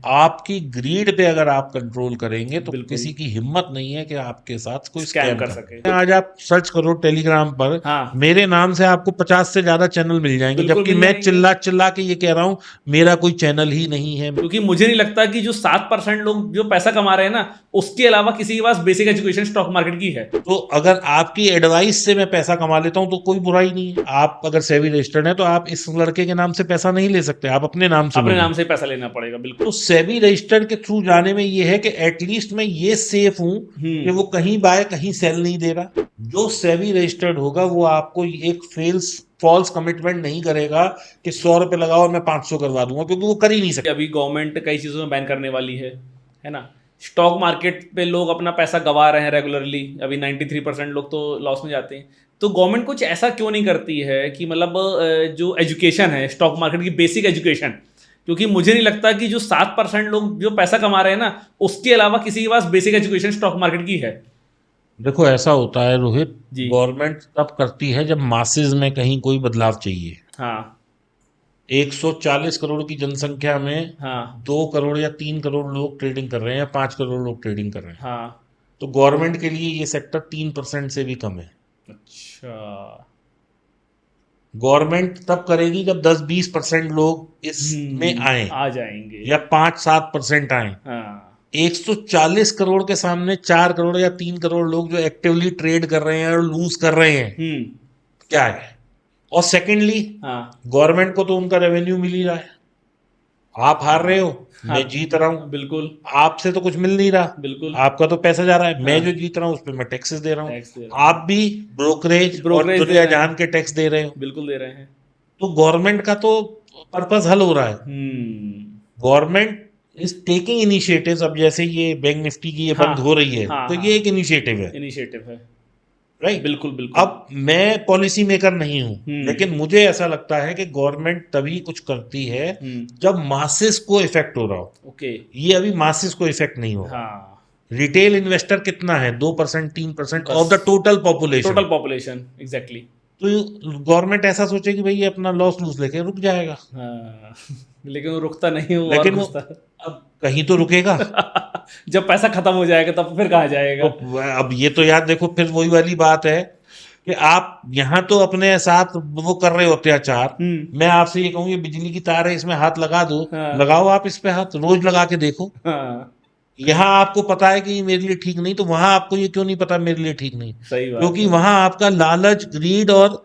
आपकी ग्रीड पे अगर आप कंट्रोल करेंगे तो बिल्कुल किसी की हिम्मत नहीं है कि आपके साथ कोई स्कैम स्कैम कर सके। करे। आज आप सर्च करो टेलीग्राम पर, हाँ मेरे नाम से आपको 50 से ज्यादा चैनल मिल जाएंगे, बिल्कुल जबकि मिल मैं जाएंगे। चिल्ला चिल्ला के ये कह रहा हूं मेरा कोई चैनल ही नहीं है। क्योंकि मुझे नहीं लगता कि जो 7% लोग जो पैसा कमा रहे हैं ना, उसके अलावा किसी के पास बेसिक एजुकेशन स्टॉक मार्केट की है। तो अगर आपकी एडवाइस से मैं पैसा कमा लेता हूं तो कोई बुराई नहीं है। आप अगर सेबी रजिस्टर्ड है तो आप इस लड़के के नाम से पैसा नहीं ले सकते, आप अपने नाम से अपने लोगे। नाम से पैसा लेना पड़ेगा बिल्कुल। तो सेबी रजिस्टर्ड के थ्रू जाने में ये है कि एटलीस्ट मैं ये सेफ हूं कि वो कहीं बाय कहीं सेल नहीं दे रहा। जो सेबी रजिस्टर्ड होगा वो आपको एक फॉल्स कमिटमेंट नहीं करेगा कि 100 रुपए लगाओ और मैं 500 करवा दूंगा, क्योंकि वो कर ही नहीं सकता। अभी गवर्नमेंट कई चीज़ों में बैन करने वाली है ना। स्टॉक मार्केट पे लोग अपना पैसा गंवा रहे हैं रेगुलरली, अभी 93% लोग तो लॉस में जाते हैं। तो गवर्नमेंट कुछ ऐसा क्यों नहीं करती है कि मतलब जो एजुकेशन है स्टॉक मार्केट की बेसिक एजुकेशन, क्योंकि मुझे नहीं लगता कि जो 7% लोग जो पैसा कमा रहे हैं ना, उसके अलावा किसी के पास बेसिक एजुकेशन स्टॉक मार्केट की है। देखो ऐसा होता है रोहित, जी। गवर्नमेंट तब करती है जब मासेज में कहीं कोई बदलाव चाहिए। हाँ 140 करोड़ की जनसंख्या में हाँ 2 करोड़ या 3 करोड़ लोग ट्रेडिंग कर रहे हैं या 5 करोड़ लोग ट्रेडिंग कर रहे हैं। हाँ। तो गवर्नमेंट के लिए ये सेक्टर 3% से भी कम है। अच्छा। गवर्नमेंट तब करेगी जब 10-20% लोग इसमें आए आ जाएंगे। या 5-7% आए। हाँ 140 करोड़ के सामने 4 करोड़ या 3 करोड़ लोग जो एक्टिवली ट्रेड कर रहे हैं और लूज कर रहे हैं, क्या है। और सेकेंडली, हाँ गवर्नमेंट को तो उनका रेवेन्यू मिल ही रहा है। आप हार रहे हो, हाँ मैं जीत रहा हूं, बिल्कुल आपसे तो कुछ मिल नहीं रहा। बिल्कुल। आपका तो पैसा जा रहा है, मैं हाँ जो जीत रहा हूं उस पर मैं टैक्सेस दे रहा हूं। टैक्स दे रहे आप भी ब्रोकरेज और ब्रोकरेज दे दुनिया रहे जहान हैं। के टैक्स दे रहे हो। बिल्कुल दे रहे हैं। तो गवर्नमेंट का तो पर्पस हल हो रहा है। Hmm. Government is taking initiatives. अब जैसे ये बैंक निफ्टी की ये हाँ बंद हो रही है हाँ तो हाँ ये एक इनिशिएटिव है, इनिशिएटिव है। राइट। बिल्कुल बिल्कुल। अब मैं पॉलिसी मेकर नहीं हूं, हम्म लेकिन मुझे ऐसा लगता है कि गवर्नमेंट तभी कुछ करती है हम्म। जब मासेस को इफेक्ट हो रहा हो। ओके। ये अभी मासेस को इफेक्ट नहीं हो रहा। हाँ रिटेल इन्वेस्टर कितना है? 2% 3% बस of the total total population. Population exactly. तो गवर्नमेंट ऐसा सोचेगी भाई ये अपना लॉस लूज लेके रुक जाएगा, हाँ लेकिन वो रुकता नहीं, वो और लेकिन वो घुसता। अब कहीं तो रुकेगा। जब पैसा खत्म हो जाएगा तब फिर कहाँ जाएगा। तो अब ये तो याद देखो, फिर वही वाली बात है कि आप यहाँ तो अपने साथ वो कर रहे हो अत्याचार। मैं आपसे ये कहूँ, ये बिजली की तार है, इसमें हाथ लगा दो, हाँ लगाओ आप इस पे हाथ, रोज लगा के देखो। हाँ यहाँ आपको पता है कि ये मेरे लिए ठीक नहीं, तो वहां आपको ये क्यों नहीं पता मेरे लिए ठीक नहीं? सही बात क्योंकि है। वहां आपका लालच, ग्रीड और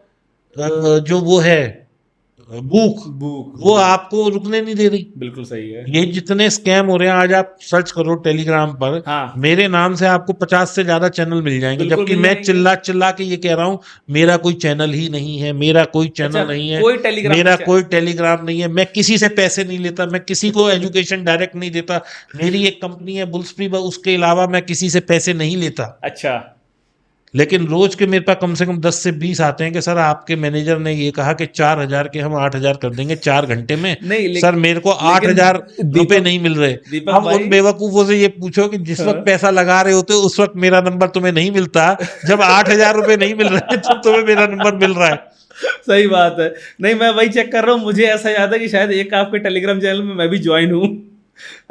जो वो है भूख, भूख वो भूख। आपको रुकने नहीं दे रही। बिल्कुल सही है। ये जितने स्कैम हो रहे हैं, आज आप सर्च करो टेलीग्राम पर, हाँ मेरे नाम से आपको 50 से ज्यादा चैनल मिल जाएंगे, बिल्कुल जबकि मिल मैं जाएंगे। चिल्ला चिल्ला के ये कह रहा हूं मेरा कोई चैनल ही नहीं है, मेरा कोई अच्छा चैनल नहीं है, कोई टेलीग्राम पे मेरा कोई टेलीग्राम नहीं है, मैं किसी से पैसे नहीं लेता, मैं किसी को एजुकेशन डायरेक्ट नहीं देता। मेरी एक कंपनी है बुल्सप्री, उसके अलावा मैं किसी से पैसे नहीं लेता। अच्छा। लेकिन रोज के मेरे पास कम से कम 10 से 20 आते हैं कि सर आपके मैनेजर ने ये कहा कि 4,000 के हम 8,000 कर देंगे 4 घंटे में। नहीं सर मेरे को आठ लेकिन हजार रुपए दीपक नहीं मिल रहे। दीपक अब उन भाई। बेवकूफों से ये पूछो कि जिस वक्त हाँ। पैसा लगा रहे होते हो उस वक्त मेरा नंबर तुम्हें नहीं मिलता, जब 8,000 रुपए नहीं मिल रहे तब तुम्हें मेरा नंबर मिल रहा है। सही बात है। नहीं मैं वही चेक कर रहा हूँ, मुझे ऐसा याद है कि शायद एक आपके टेलीग्राम चैनल में मैं भी ज्वाइन हूँ।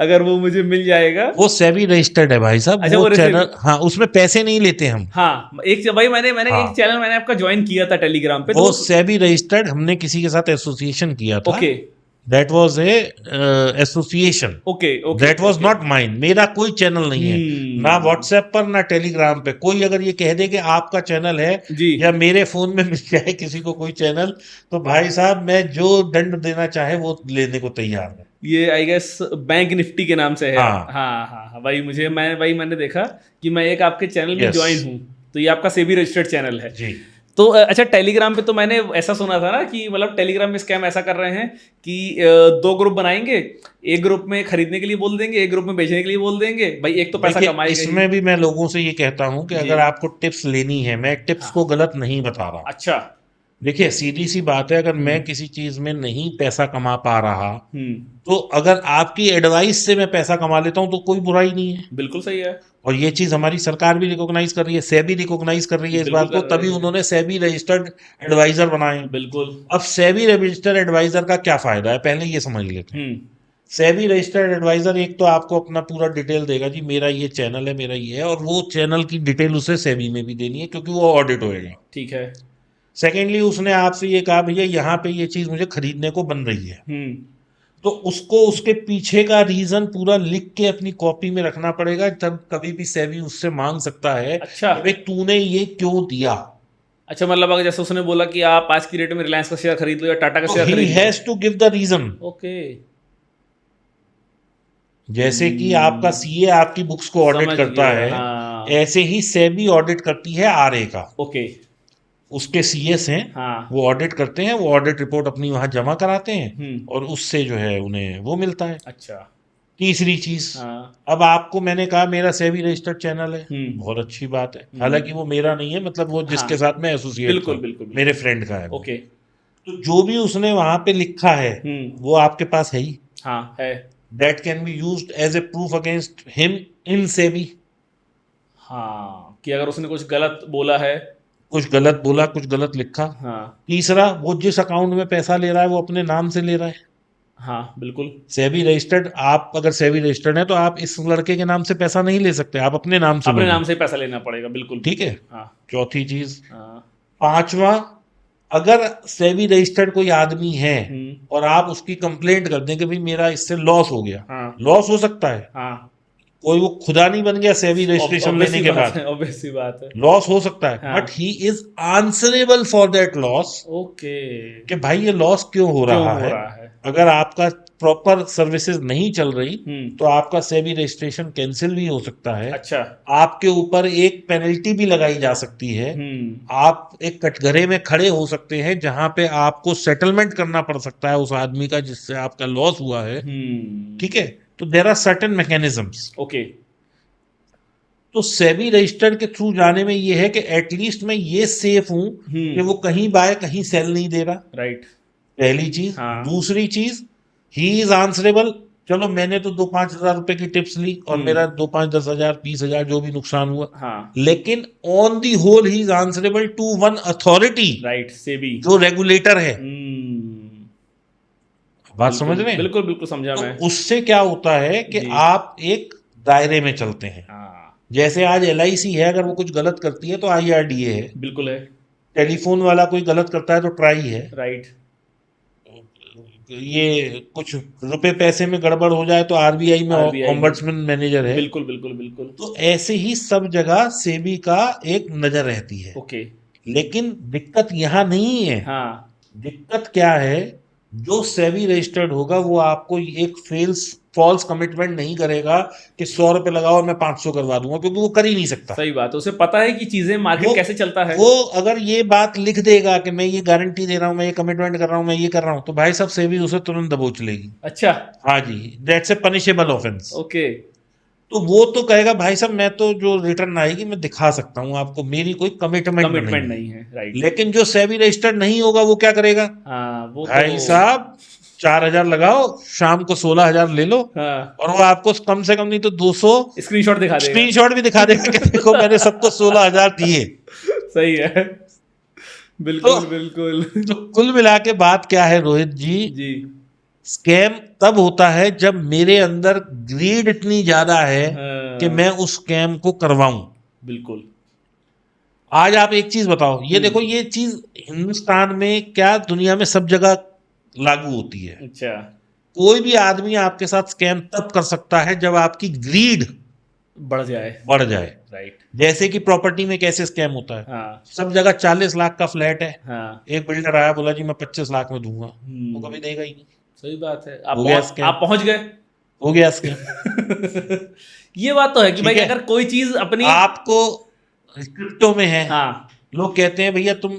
अगर वो मुझे मिल जाएगा। वो सेबी रजिस्टर्ड है भाई साहब, अच्छा वो वो रिसीव। चैनल, हाँ, उसमें पैसे नहीं लेते हम। हाँ एक भाई मैंने मैंने एक हाँ, चैनल मैंने आपका ज्वाइन किया था टेलीग्राम पे तो वो उस। सेबी रजिस्टर्ड, हमने किसी के साथ एसोसिएशन किया था। Okay that was a association, okay okay that was okay. Not mine. मेरा कोई चैनल नहीं है, ना व्हाट्सएप पर ना टेलीग्राम पे। कोई अगर ये कह दे कि आपका चैनल है जी। या मेरे फोन में मिल जाए किसी को कोई चैनल, तो भाई साहब मैं जो दंड देना चाहे वो लेने को तैयार हूं। ये आई गेस बैंक निफ्टी के नाम से है आप। हाँ, हाँ हाँ हाँ वही मुझे वही मैंने देखा कि मैं एक आपके चैनल में यस, ज्वाइन हूँ। तो ये आपका सेबी रजिस्टर्ड चैनल है। जी। तो अच्छा टेलीग्राम पे तो मैंने ऐसा सुना था ना कि मतलब टेलीग्राम में स्कैम ऐसा कर रहे हैं कि दो ग्रुप बनाएंगे, एक ग्रुप में खरीदने के लिए बोल देंगे, एक ग्रुप में बेचने के लिए बोल देंगे, भाई एक तो पैसा देखिए कमाएगा ही। इसमें भी मैं लोगों से ये कहता हूं कि जी। अगर आपको टिप्स लेनी है, मैं टिप्स हाँ। को गलत नहीं बता रहा। अच्छा। देखिए सीधी सी बात है, अगर मैं हम्म किसी चीज में नहीं पैसा कमा पा रहा, हम्म। तो अगर आपकी एडवाइस से मैं पैसा कमा लेता हूं तो कोई बुराई नहीं है। बिल्कुल सही है। और ये चीज हमारी सरकार भी रिकॉग्नाइज कर रही है, सेबी रिकॉग्नाइज कर रही है इस बिल्कुल बात को, कर रहे तभी हैं। उन्होंने सेबी रजिस्टर्ड एडवाइजर बनाए। बिल्कुल। अब सेबी रजिस्टर्ड एडवाइजर का क्या फायदा है, पहले ये समझ लेते हैं। हम्म सेबी रजिस्टर्ड एडवाइजर एक तो आपको अपना पूरा डिटेल देगा जी, मेरा ये चैनल है, मेरा ये है, और वो चैनल की डिटेल उसे सेबी में भी देनी है क्योंकि वो ऑडिट होएगा। ठीक है। सेकेंडली उसने आपसे ये कहा भैया यहाँ पे ये चीज मुझे खरीदने को बन रही है, तो उसको उसके पीछे का रीजन पूरा लिख के अपनी कॉपी में रखना पड़ेगा, तब कभी भी सेबी उससे मांग सकता है अच्छा। कि भाई तूने ये क्यों दिया। अच्छा, मतलब अगर जैसे उसने बोला कि आप आज की डेट में रिलायंस का शेयर खरीद लो या टाटा का तो शेयर ही खरीद लो। Has to give the reason. Okay. जैसे कि आपका सीए आपकी बुक्स को ऑडिट समझ करता गया, है, हाँ। ऐसे ही सेबी ऑडिट करती है आरए का। ओके। उसके सीएस हैं, हाँ। वो ऑडिट करते हैं, वो ऑडिट रिपोर्ट अपनी वहां जमा कराते हैं हम्म। और उससे जो है उन्हें वो मिलता है। अच्छा। तीसरी चीज, हाँ। अब आपको मैंने कहा मेरा सेबी रजिस्टर्ड चैनल है, बहुत हम्म। अच्छी बात है, हालांकि वो मेरा नहीं है, मतलब वो हाँ, जिसके साथ मैं एसोसिएट बिल्कुल था, बिल्कुल मेरे बिल्कुल। फ्रेंड का है वो। ओके। तो जो भी उसने वहां पे लिखा है वो आपके पास है ही, हाँ है। That can be used as a proof against him in SEBI. हाँ, कि अगर उसने कुछ गलत बोला है। कुछ गलत बोला, कुछ गलत लिखा। हाँ। तीसरा, वो जिस अकाउंट में पैसा ले रहा है वो अपने नाम से ले रहा है, हाँ बिल्कुल। सेबी रजिस्टर्ड। आप अगर सेबी रजिस्टर्ड है तो आप इस लड़के के नाम से पैसा नहीं ले सकते, आप अपने नाम से अपने लोगे। नाम से ही पैसा लेना पड़ेगा, बिल्कुल ठीक है, बिल्कुल। हाँ। चौथी चीज। हाँ। पांचवा, अगर सेबी रजिस्टर्ड कोई आदमी है और आप उसकी कंप्लेंट कर दें कि भाई मेरा इससे लॉस हो गया, हाँ। लॉस हो सकता है, हाँ। कोई वो खुदा नहीं बन गया सेबी रजिस्ट्रेशन ऑब्वियस लेने सी के बात बाद, है, ऑब्वियस सी बात है। लॉस हो सकता है, हाँ। But he is answerable for that loss. Okay. कि भाई ये लॉस क्यों हो क्यों रहा हो है। रहा है। अगर आपका प्रॉपर सर्विसेज नहीं चल रही हम्म। तो आपका सेबी रजिस्ट्रेशन कैंसिल भी हो सकता है, अच्छा। आपके ऊपर एक पेनल्टी भी लगाई जा सकती है, आप एक कटघरे में खड़े हो सकते हैं जहां पे आपको सेटलमेंट करना पड़ सकता है उस आदमी का जिससे आपका लॉस हुआ है। ठीक है, तो there are certain mechanisms. Okay. तो सेबी रजिस्टर्ड के थ्रू जाने में ये है कि एटलीस्ट मैं ये सेफ हूं कि वो कहीं बाय कहीं सेल नहीं दे रहा। राइट। पहली चीज। हाँ। दूसरी चीज, ही इज आंसरेबल। चलो मैंने तो 2-5 हजार रुपए की टिप्स ली और मेरा 2-5-10 हजार 20 हजार जो भी नुकसान हुआ, हाँ। लेकिन on the whole he is answerable to one authority, right, SEBI. जो रेगुलेटर है। बात समझ बिल्कुल रहे हैं। बिल्कुल बिल्कुल, समझा तो मैं। उससे क्या होता है कि जी। आप एक दायरे में चलते हैं। हाँ जैसे आज एलआईसी है, अगर वो कुछ गलत करती है तो आईआरडीए है, बिल्कुल है। टेलीफोन वाला कोई गलत करता है तो ट्राई है, राइट। ये कुछ रुपए पैसे में गड़बड़ हो जाए तो आरबीआई में आरबीआई है। ओम्बड्समैन मैनेजर है। बिल्कुल बिल्कुल बिल्कुल। तो ऐसे ही सब जगह सेबी का एक नजर रहती है। ओके। लेकिन दिक्कत यहां नहीं है। हाँ। दिक्कत क्या है, जो सेबी रजिस्टर्ड होगा वो आपको एक फॉल्स कमिटमेंट नहीं करेगा कि 100 रुपए लगाओ और मैं 500 करवा दूंगा, क्योंकि वो कर ही नहीं सकता। सही बात है, उसे पता है कि चीजें मार्केट कैसे चलता है। वो अगर ये बात लिख देगा कि मैं ये गारंटी दे रहा हूं, मैं ये कमिटमेंट कर रहा हूं, मैं ये कर रहा हूं, तो भाई साहब सेबी उसे तुरंत दबोच लेगी। अच्छा। हाँ जी, that's a punishable offence. Okay. तो वो तो कहेगा भाई साहब मैं तो जो रिटर्न आएगी मैं दिखा सकता हूँ आपको, मेरी कोई कमिटमेंट नहीं कमिटमेंट है। नहीं है, राइट। लेकिन जो सेबी रजिस्टर्ड नहीं होगा वो क्या करेगा, हाँ वो भाई तो। साहब 4 हजार लगाओ, शाम को 16 हजार ले लो, हाँ, और वो आपको कम से कम नहीं तो 200 स्क्रीनशॉट दिखा देगा। स्क्रीनशॉट भी दिखा देगा कि देखो मैंने सबको 16 हजार दिए। सही है। तो, बिल्कुल बिल्कुल। तो कुल मिला के बात क्या है रोहित जी, जी। स्कैम तब होता है जब मेरे अंदर ग्रीड इतनी ज्यादा है कि हाँ, मैं उस स्कैम को करवाऊं। बिल्कुल। आज आप एक चीज बताओ, ये देखो ये चीज हिंदुस्तान में क्या दुनिया में सब जगह लागू होती है। अच्छा। कोई भी आदमी आपके साथ स्कैम तब कर सकता है जब आपकी ग्रीड बढ़ जाए। बढ़ जाए। राइट। जैसे कि प्रॉपर्टी में कैसे स्कैम होता है, हाँ। सब जगह 40 लाख का फ्लैट है, हाँ। एक बिल्डर आया बोला जी मैं 25 लाख में दूंगा, वो कभी देगा ही नहीं। सही बात है। हो गया आप स्कैम, पहुंच गए। हो गया स्कैम। ये बात तो है कि ठीक भाई है, अगर कोई चीज अपनी। आपको क्रिप्टो में है, हाँ। लोग कहते हैं भैया तुम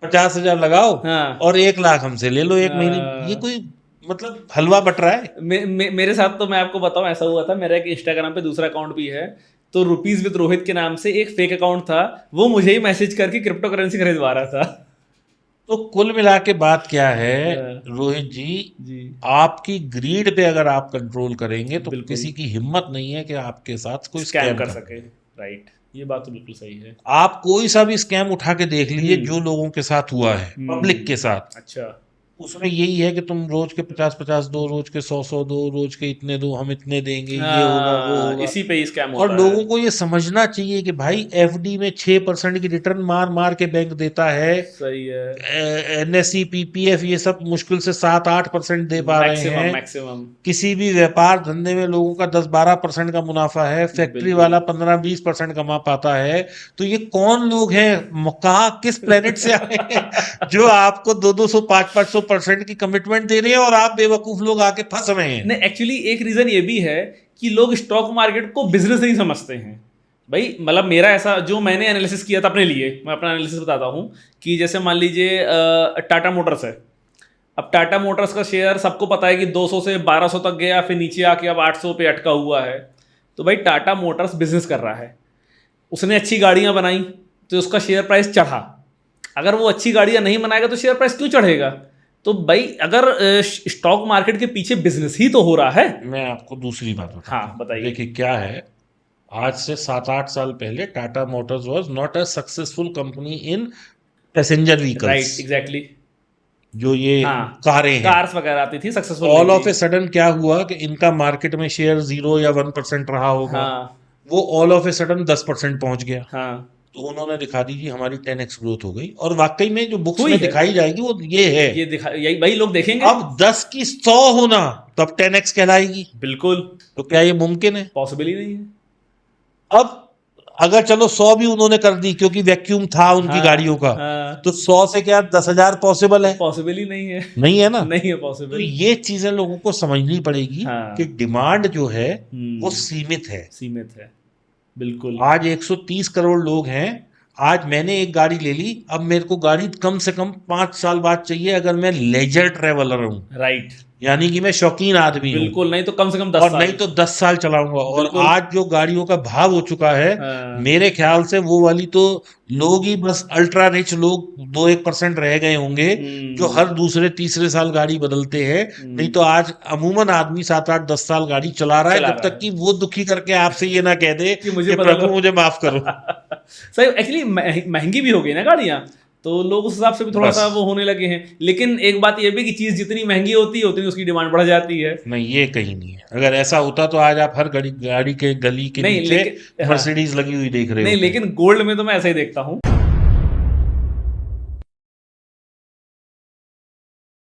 50 हजार लगाओ हाँ। और 1 लाख हमसे ले लो 1 महीने, ये कोई मतलब हलवा बट रहा है। मेरे साथ तो मैं आपको बताऊं ऐसा हुआ था, मेरा एक इंस्टाग्राम पे दूसरा अकाउंट भी है, तो रुपीज विद रोहित के नाम से एक फेक अकाउंट था, वो मुझे ही मैसेज करके क्रिप्टो करेंसी खरीदवा रहा था। तो कुल मिला के बात क्या है हाँ, रोहित जी, जी। आपकी ग्रीड पे अगर आप कंट्रोल करेंगे तो बिल्कुल। किसी की हिम्मत नहीं है कि आपके साथ कोई स्कैम स्कैम कर कर सके। राइट, ये बात तो बिल्कुल सही है। आप कोई सा भी स्कैम उठा के देख लीजिए जो लोगों के साथ हुआ है, पब्लिक के साथ, अच्छा। उसमें यही है कि तुम रोज के 50-50 दो, रोज के 100-100 दो, रोज के इतने दो, हम इतने देंगे, ये होगा वो होगा। इसी पे ही स्कैम और होता है। लोगों को ये समझना चाहिए कि भाई एफडी में 6% की रिटर्न मार मार के बैंक देता है। सही है। एनएसई पीपीएफ ये सब मुश्किल से 7-8% दे पा रहे मैक्सिमम हैं। मैक्सिमम। किसी भी व्यापार धंधे में लोगों का 10-12% का मुनाफा है, फैक्ट्री बिल्कुल। वाला 15-20% कमा पाता है। तो ये कौन लोग हैं, कहाँ किस प्लेनेट से आए हैं जो आपको 200-200 500-500% की कमिटमेंट दे रहे हैं और आप बेवकूफ लोग आके फंस रहे हैं। नहीं, एक्चुअली एक रीजन ये भी है कि लोग स्टॉक मार्केट को बिजनेस नहीं समझते हैं। भाई मतलब मेरा ऐसा जो मैंने एनालिसिस किया था अपने लिए, मैं अपना एनालिसिस बताता हूँ कि जैसे मान लीजिए टाटा मोटर्स है। अब टाटा मोटर्स का शेयर सबको पता है कि 200 से 1200 तक गया, फिर नीचे आके अब 800 पे अटका हुआ है। तो भाई टाटा मोटर्स बिजनेस कर रहा है, उसने अच्छी गाड़ियां बनाई तो उसका शेयर प्राइस चढ़ा। अगर वो अच्छी गाड़ियां नहीं बनाएगा तो शेयर प्राइस क्यों चढ़ेगा? तो भाई अगर स्टॉक मार्केट के पीछे बिजनेस ही तो हो रहा है। मैं आपको दूसरी बात बताता हाँ हूँ। बताइए। देखिए क्या है, आज से 7-8 साल पहले Tata Motors was not a successful company in passenger vehicles, right, exactly. जो ये हाँ, कारें हैं। कार्स वगैरह आती थी, सक्सेसफुल ऑल नहीं ऑफ ए थी। सडन क्या हुआ कि इनका मार्केट में शेयर 0 या 1% रहा होगा, हाँ वो ऑल ऑफ ए सडन 10% पहुंच गया। हाँ। तो उन्होंने दिखा दी कि हमारी 10x ग्रोथ हो गई, और वाकई में जो बुक्स हुई में है। दिखाई जाएगी वो ये है। ये दिखा, यही वही लोग देखेंगे। अब 10 की 100 होना तब 10x कहलाएगी। बिल्कुल। तो क्या ये मुमकिन है? पॉसिबल ही नहीं है। अब अगर चलो 100 भी उन्होंने कर दी क्योंकि वैक्यूम था उनकी गाड़ियों हाँ का, हाँ। तो 100 से क्या 10,000 पॉसिबल है? पॉसिबल ही नहीं है। नहीं है ना। नहीं है तो पॉसिबल। ये चीजें लोगों को समझनी पड़ेगी हाँ। कि डिमांड जो है वो हम्म। सीमित है। सीमित है। बिल्कुल। आज 130 करोड़ लोग हैं। आज मैंने एक गाड़ी ले ली, अब मेरे को गाड़ी कम से कम 5 साल बाद चाहिए अगर मैं लेजर ट्रेवलर हूं, राइट। यानी कि मैं शौकीन आदमी हूं, बिल्कुल, नहीं तो कम से कम 10 और साल नहीं तो 10 साल चलाऊंगा। और बिल्कुल। आज जो गाड़ियों का भाव हो चुका है, हाँ। मेरे ख्याल से वो वाली तो लोग ही बस अल्ट्रा रिच लोग 2-1% रह गए होंगे जो हर दूसरे तीसरे साल गाड़ी बदलते हैं। नहीं तो आज अमूमन आदमी 7-8-10 साल गाड़ी चला रहा है, चला जब रहा तक है कि वो दुखी करके आपसे ये ना कह दे कि मुझे कि बदलो। प्रभु मुझे माफ करो। सही, एक्चुअली महंगी भी हो गई ना गाड़ियां, तो लोग उस हिसाब से भी थोड़ा बस सा वो होने लगे हैं। लेकिन एक बात ये भी कि चीज जितनी महंगी होती है उतनी उसकी डिमांड बढ़ जाती है। नहीं, ये कहीं नहीं है। अगर ऐसा होता तो आज आप हर गाड़ी गाड़ी के गली के नहीं नीचे लेकिन हाँ, मर्सिडीज लगी हुई देख रहे नहीं होते। लेकिन गोल्ड में तो मैं ऐसा ही देखता हूँ।